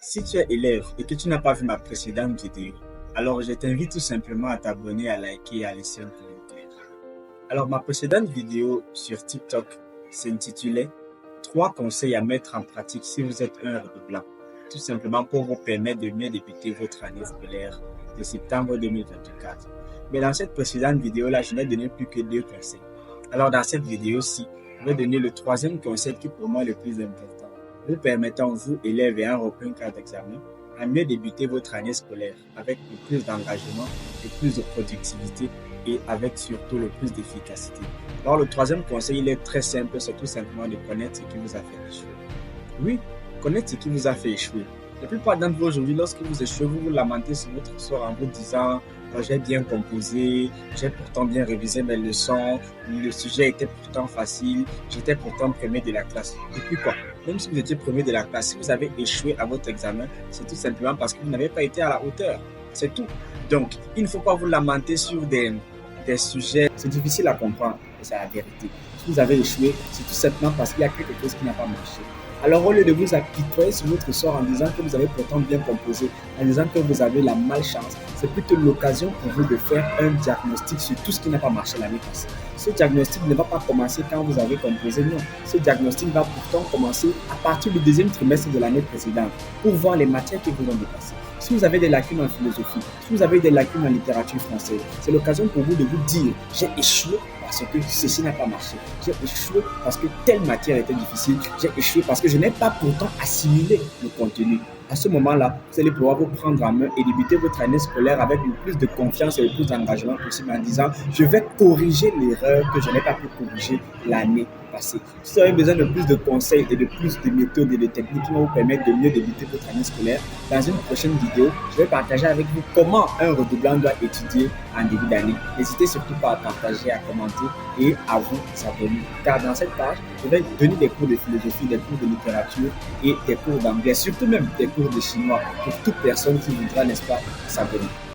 Si tu es élève et que tu n'as pas vu ma précédente vidéo, alors je t'invite tout simplement à t'abonner, à liker et à laisser un commentaire. Alors ma précédente vidéo sur TikTok s'intitulait 3 conseils à mettre en pratique si vous êtes un redoublant, tout simplement pour vous permettre de mieux débuter votre année scolaire de septembre 2024. Mais dans cette précédente vidéo-là, je n'ai donné plus que 2 conseils. Alors dans cette vidéo-ci, je vais donner le troisième conseil qui est pour moi le plus important, vous permettant, vous, élèves et en aucun cas d'examen, à mieux débuter votre année scolaire avec le plus d'engagement, le plus de productivité et avec surtout le plus d'efficacité. Alors le troisième conseil, il est très simple, c'est tout simplement de connaître ce qui vous a fait échouer. Oui, connaître ce qui vous a fait échouer. La plupart d'entre vous aujourd'hui, lorsque vous échouez, vous vous lamentez sur votre sort en vous disant j'ai bien composé, j'ai pourtant bien révisé mes leçons, le sujet était pourtant facile, j'étais pourtant premier de la classe. Et puis quoi? Même si vous étiez premier de la classe, si vous avez échoué à votre examen, c'est tout simplement parce que vous n'avez pas été à la hauteur. C'est tout. Donc, il ne faut pas vous lamenter sur des sujets. C'est difficile à comprendre, et c'est la vérité. Si vous avez échoué, c'est tout simplement parce qu'il y a quelque chose qui n'a pas marché. Alors, au lieu de vous apitoyer sur votre sort en disant que vous avez pourtant bien composé, en disant que vous avez la malchance, c'est plutôt l'occasion pour vous de faire un diagnostic sur tout ce qui n'a pas marché l'année passée. Ce diagnostic ne va pas commencer quand vous avez composé, non. Ce diagnostic va pourtant commencer à partir du deuxième trimestre de l'année précédente pour voir les matières qui vous ont dépassé. Si vous avez des lacunes en philosophie, si vous avez des lacunes en littérature française, c'est l'occasion pour vous de vous dire « j'ai échoué parce que ceci n'a pas marché. J'ai échoué parce que telle matière était difficile. J'ai échoué parce que je n'ai pas pourtant assimilé le contenu. » À ce moment-là, vous allez pouvoir vous prendre en main et débuter votre année scolaire avec le plus de confiance et le plus d'engagement possible en disant « je vais corriger l'erreur que je n'ai pas pu corriger l'année passée. » Si vous avez besoin de plus de conseils et de plus de méthodes et de techniques qui vont vous permettre de mieux débuter votre année scolaire, dans une prochaine vidéo, je vais partager avec vous comment un redoublant doit étudier en début d'année. N'hésitez surtout pas à partager, à commenter et à vous abonner. Car dans cette page, je vais donner des cours de philosophie, des cours de littérature et des cours d'anglais, surtout même des cours de chinois pour toute personne qui voudra, n'est-ce pas, s'abonner.